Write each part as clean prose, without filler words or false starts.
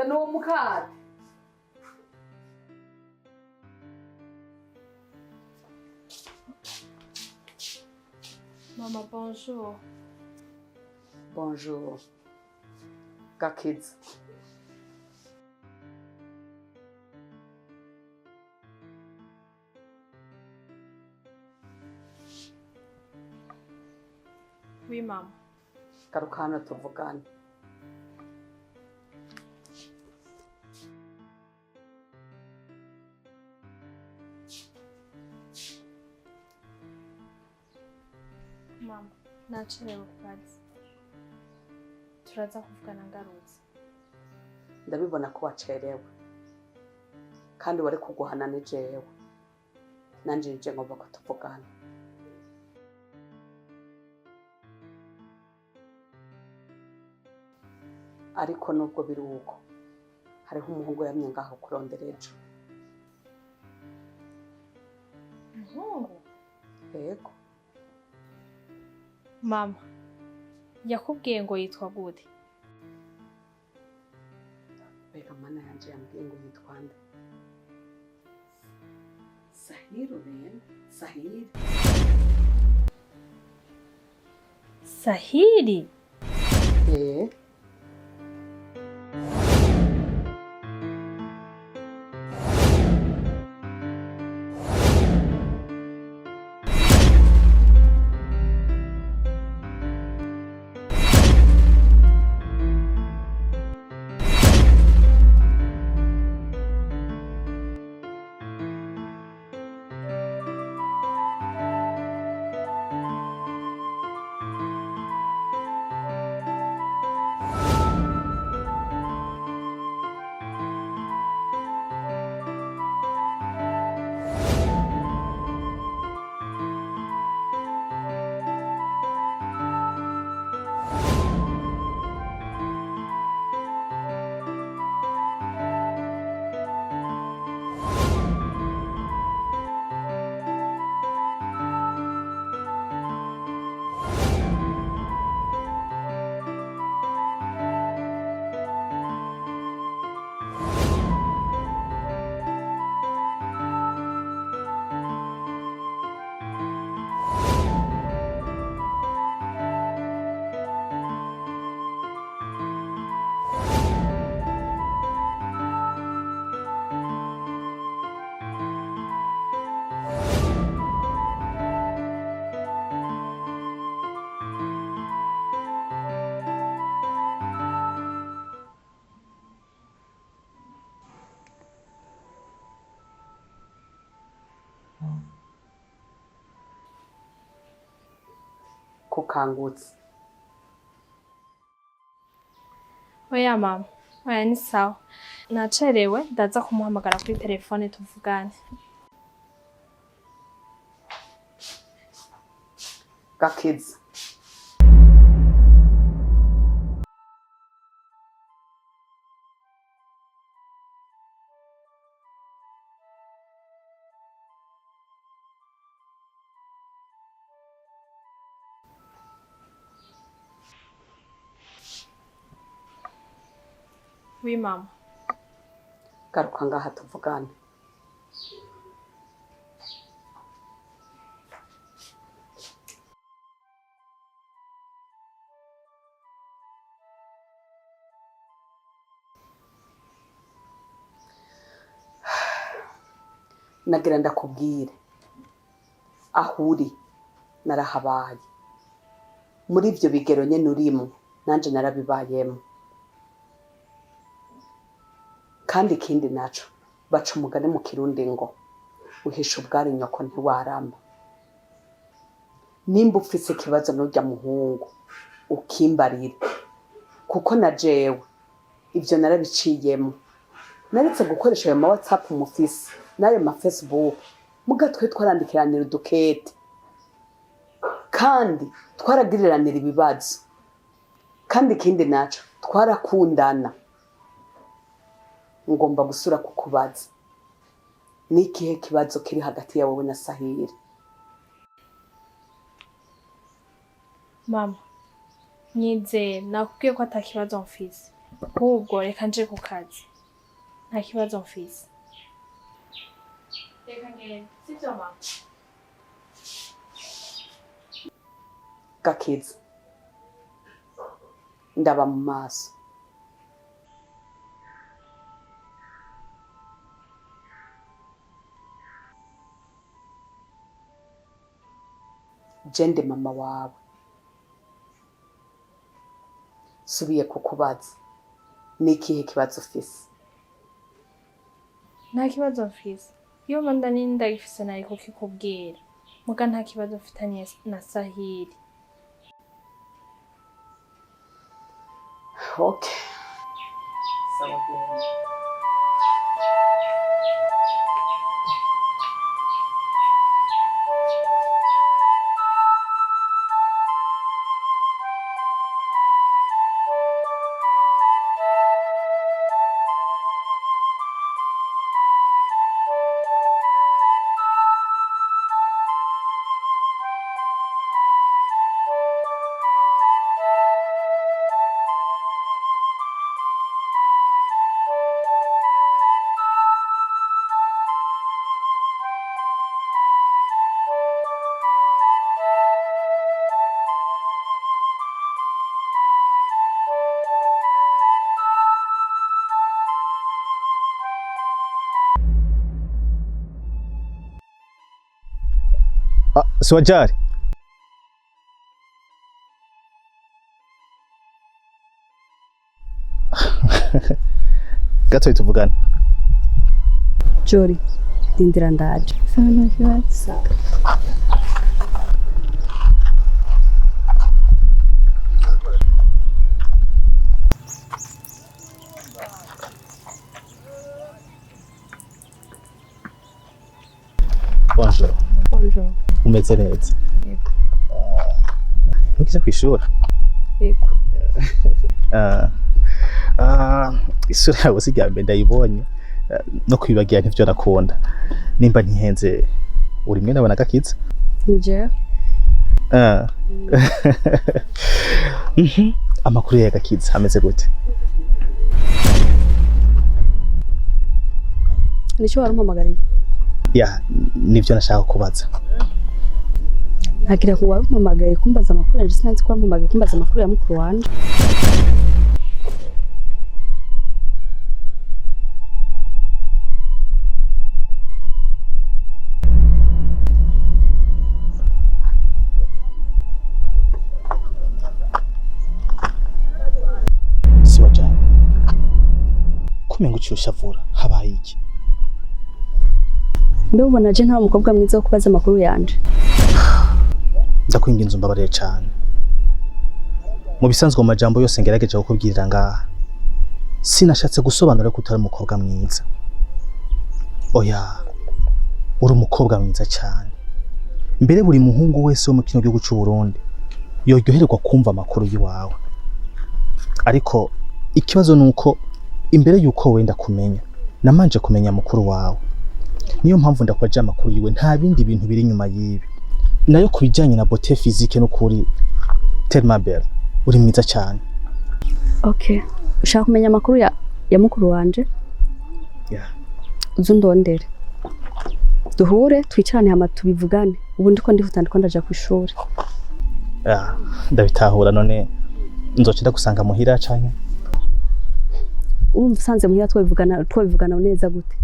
zana uwo mukate. Mama, bonjour. Bonjour. Gakeza. Oui, mama. Garuka hano tuvugane. Mama, nacerewe ku kazi. Turaza kuvugana ngarutse. Ndabibona ko wacerewe. Kandi wari kuguhana ni jewe. Nanje nje ngomba ko tuvugana. Ariko nubwo biri uko, hariho umuhungu yamye ngaho kurondera ejo. Umuhungu? Yego. Mama, yakubwiye ngo yitwa gute? Bega mana yanje yambwiye ngo yitwa nde? Sahiro rero, Sahiri. Sahiri? Kukangutse. Oya mama, oya ni sawa. Nacerewe ndaza kumuhamagara kuri telefone tuvugane. Gakeza. Oui mama. Garuka ngaha tuvugane. Nagira ndakubwire. Ahuri narahabaye. Muri ivyo bigero nyene urimo, nanje narabibayemo. Kandi ikindi naco baca umugani mu Kirundi ngo uhisha ubwari nyoko ntiwaramba. Nimba ufise ikibazo n'urya muhungu ukimbarire, kuko na jewe ivyo narabiciyemo. Naretse gukoresha ayo ma WhatsApp mufise n'ayo ma Facebook, mugatwe twarandikiranira udukete kandi twaragiriranira ibibazo. Kandi ikindi naco twarakundana. Ngomba gusura kukubaza, nikihe kibazo kiri hagati yawe na Sahiri? Mama, nyizeye nakubwiye ko atakibazo mfise. ahubwo reka nje ku kazi nta kibazo mfise. Reka ngende sivyo mama? Gakiza, ndaba mu maso. Jende mama wawe. Subiye kukubaza, ni ikihe kibazo ufise? Nta kibazo mfise. Iyo manda ndagifise nari kukikubwira. Muga nta kibazo mfitanye na Sahili. Okay. Sawa genda. Siwajari. Gato tuvugana. Jori, ndindira ndaje. Sawa nta kibazo. Bonjour. Bonjour. Umeze neza? Yego. Ntukija kwishura? Yego. Isura yawe si ryambere ndayibonye no kwibagira ntivyo nakunda. Nimba ntihenze uri mwe nabona Gakiza? Nje. Amakuru ya Gakiza ameze gute? Nico warumpamagariye? Ya, nivyo nashaka kubaza. Ntagira ko warumpamagaye kumbaza amakuru yanje, sinanzi ko warumpamagaye kumbaza amakuru ya mukuru wanje. Siwajari. Kumengo cyoshavura habaye iki? Mbe ubona je nta mukobwa mwiza wo kubaza amakuru yanje? Ndakwinginze umbabarire cyane. Mu bisanzwe mu majambo yose ngerageje kukubwirira ngaha, sinashatse gusobanura ko utari umukobwa mwiza. Oya, uri umukobwa mwiza cyane. Mbere buri muhungu wese wo mu kino gihugu cy'u Burundi yoryoherwa kumva amakuru yiwawe. Ariko ikibazo nuko imbere yuko wenda kumenya, namanje kumenya amakuru wawe. Niyo mpamvu ndakwaje amakuru yiwe, nta bindi bintu biri nyuma yibi. Nayo kubijanye na beauté physique no kuri Termabel uri mwiza cyane. Okay. Ushaka kumenya amakuru ya mukuru wanje? Yeah. Uzundondere. Duhure twicarane hama tubivugane. Ubu ndiko ndihutandiko ndaja ku ishuri. Ndabitahura none nzoca ndagusanga muhira canke? Urumva usanze muhira twabivugana neza gute?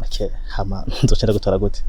Okay, hama nzoca ndagutora gute?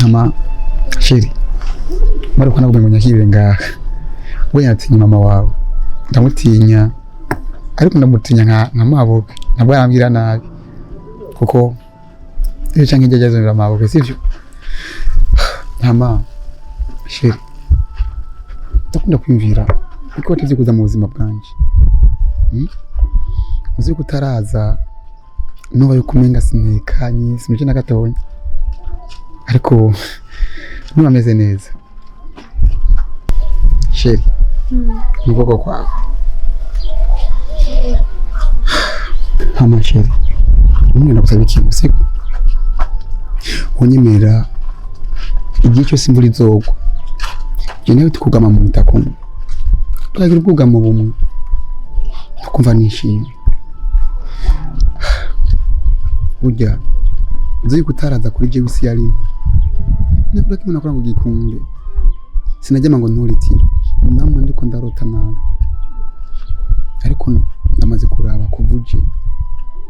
Mama sheri Maruko nabwo ngo nyakire ngaha we yatinya mama wawe ndamutinya ariko ndamutinya nka mabuke nabwo yambwira nabi kuko iyo canke njya mabuke sivyo Mama sheri ndakunda kwimvira iko tivyo kuza mu buzima bwanje uzi kutaraza nuba yuko umenga sinekanye simuje na gatonya ariko nuba ameze neza sheri nubwo kwawe Mama sheri umwana gusaba ikintu siko unyemera igihe cyose imvura izogwa je nawe tukugama mu mutakomo twagira ubwugamo bumwe tukumva nishimye burya nzi kutaraza kuri jewe isi yari nakora kimwe nakora ngo gikunde sinajyama ngo nturitira namwe ndiko ndarota nawe ariko ndamaze kuraba kuvuje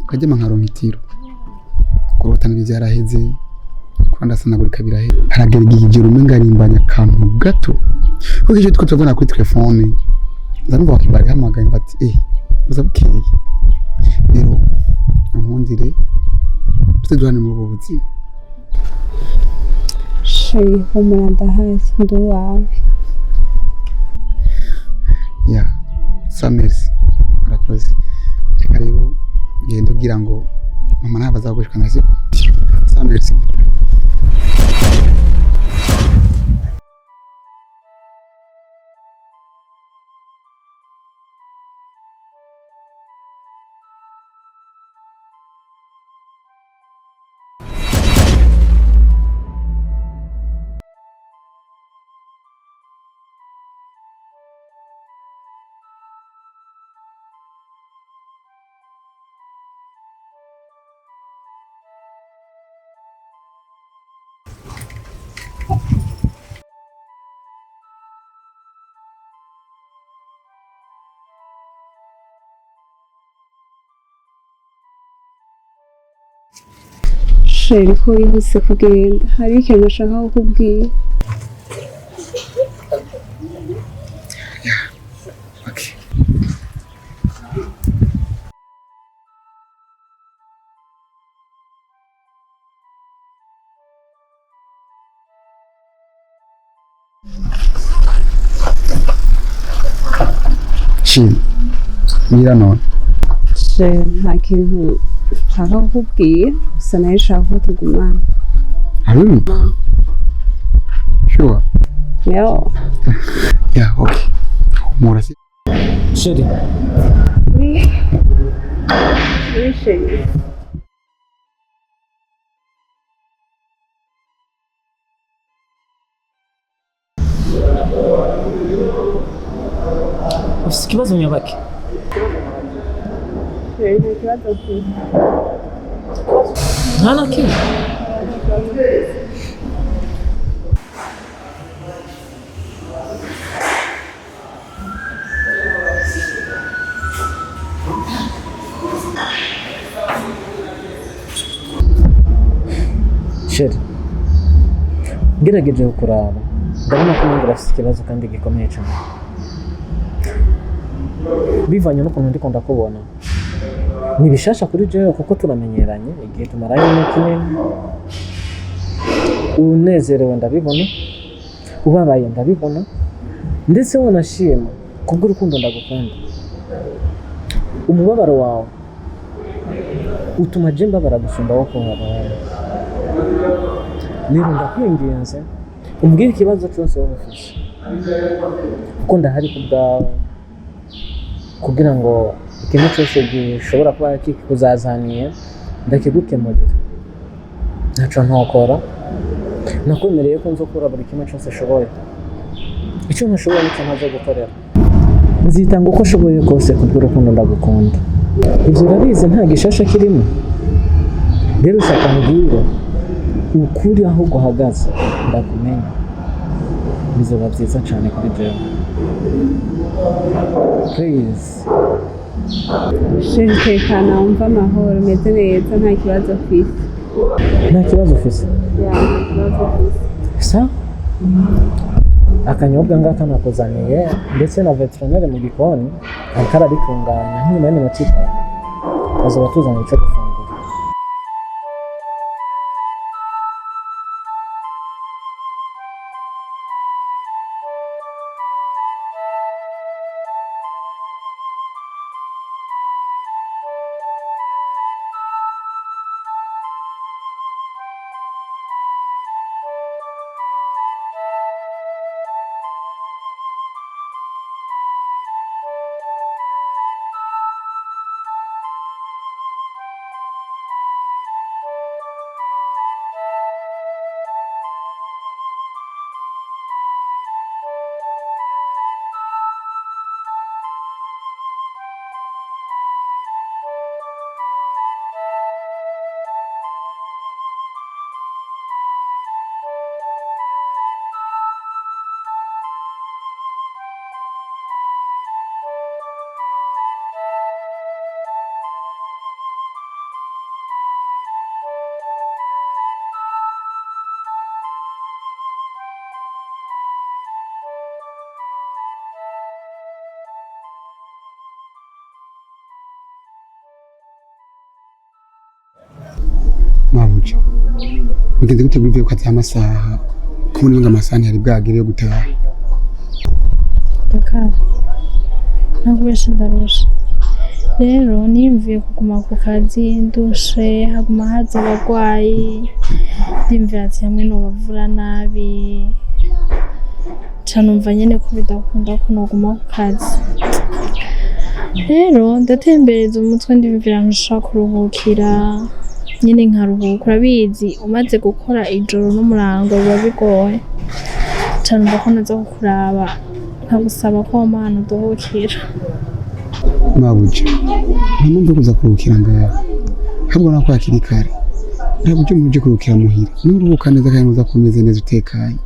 kajyama nkaronka itiro kurota nabi byaraheze kwanda sanagurika birahe haragera igihe umenga rimbanya kantu gato kuko ije twiko tuvuna kuri telefone ndarumva wakibari hamagaye bati uzabukeye rero ankundire tudurane mu buzima sheri humura ndahasi ndi wawe ya samersi urakoze reka rero ngende ubwira ngo mama nawe bazagushikana siko samersi sheri ko wihuse kugenda hari ikintu nashaka kukubwira okay sheri mira none sheri nta kintu nshaka kukubwira gusa nawe nshaka ko tugumana really sure yo yeah okay humura si sheri sheri ufite ikibazo nyabaki sheri nta kibazo mfite nta na kimwe sheri ngerageje kuraba ndabona ko nanjye urafite ikibazo kandi gikomeye cyane bivanye n'ukuntu ndiko ndakubona ni bishasha kuri jewe kuko turamenyeranye igihe tumarayo ni kinini unezerewe ndabibona ubabaye ndabibona ndetse wanashima kubw'urukundo ndagukunda umubabaro wawe utuma je mbabara gusumba wo kubabaye rero ndakwinginze umbwire ikibazo cyose wowe ufite kuko ndahari ku bwawe kugira ngo ikintu cyose gishobora kuba kikuzazaniye ndakigukemurira ntaco ntokora nakwemereye ko nzokora buri kimwe cyose ashoboye icyo ntashoboye nicyo ntazo gukorera nzitanga uko ashoboye kose kubw'urukundo ndagukunda ibyo urabizi nta gishasha kirimo rero ushaka mbwire ukuri aho guhagaze ndakumenya bizoba byiza cyane kuri jewe please sheri tekana wumva amahoro umeze neza nta kibazo ufite nta kibazo ufise sa akanyobwa ngaka nakuzaniye ndetse na veterinary mu gikoni ariko arabitunganya nk'inyuma y'iminota itanu bazoba tuzanye icyo gufungura. Mabuja mugenze gute bivuye ko ati amasaha ko muri ngo amasaha ntiyari bwagere yo gutaha nakubesha ndarusha rero niyumviye kuguma ku kazi ndushe haguma haza abagwayi ndimvira ati hamwe nobavura nabi canumva nyene ko bidakunda ko noguma ku kazi rero ndatembereza umutwe ndimvira nshaka kuruhukira nyine nkaruhuka urabizi umaze gukora ijoro n'umurango biba bigoye canumva ko naza kukuraba nkagusaba ko wamana uduhukira. Mabuja ntumve kuza kuruhukira ngaha habwo nako hakiri kare ntabwo uje muje kuruhukira muhira nuruhuka neza kandi uzakomeze neza utekanye.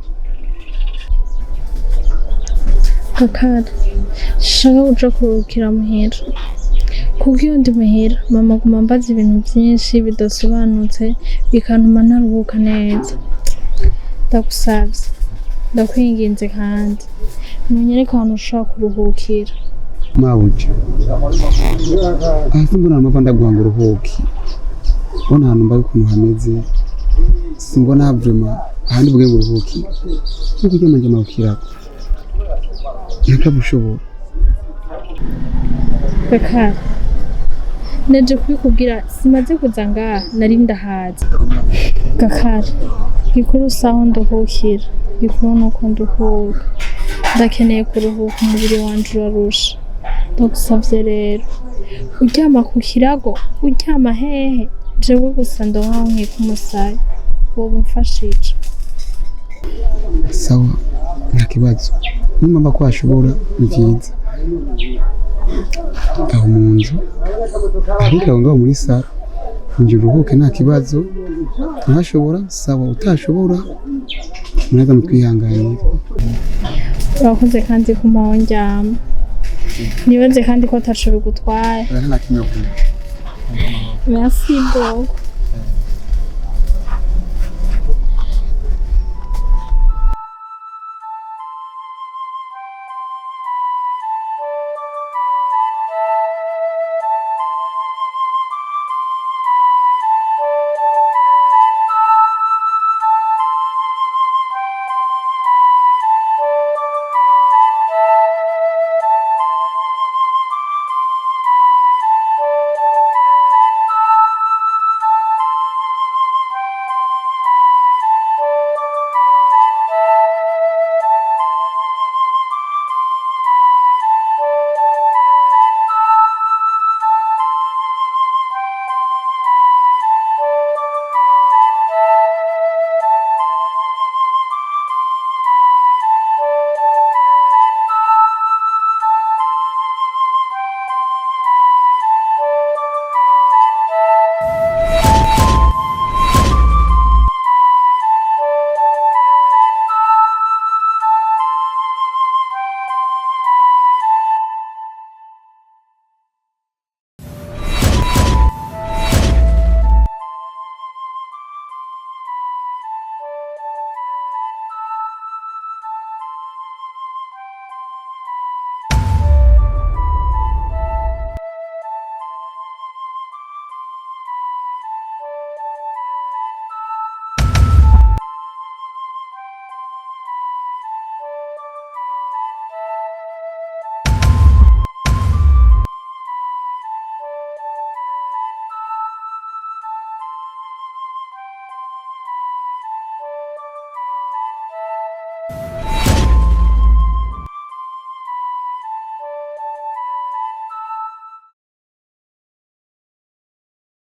Kakara shaka kuja kuruhukira muhira kuko iyo ndi muhira mama aguma ambaza ibintu byinshi bidasobanutse bikantuma ntaruhuka neza. Ndagusavye ndakwinginze kandi munyereke ahantu ushobora kuruhukira. Mabuja mbona amava ndaguha ngo uruhuke ubona ahantu mbaye ukuntu hameze simbona vrema ahandi bwe ngo uruhuke nuko ujya manje mawukirako nakabushobora. Kakara naje kubikubwira simaze kuza ngaha nari ndahazi. Kakara gikuru saho nduhukira gikuru nuko nduhuka ndakeneye kuruhuka umubiri wanje urarusha. Ndagusavye rero uryama ku kirago uryama hehe jewe gusa ndohaho nkika umusaya wowe umfashije. Sawa nta kibazo nimba ko washobora ni byiza aho mu nzu ariko ngaho muri sara nje uruhuke nta kibazo ntashobora sawa utashobora muraza mutwihanganira. Urakoze kandi kumaho ndyama nibaze kandi ko ataco bigutwaye. Nta kimwe. Merci beaucoup.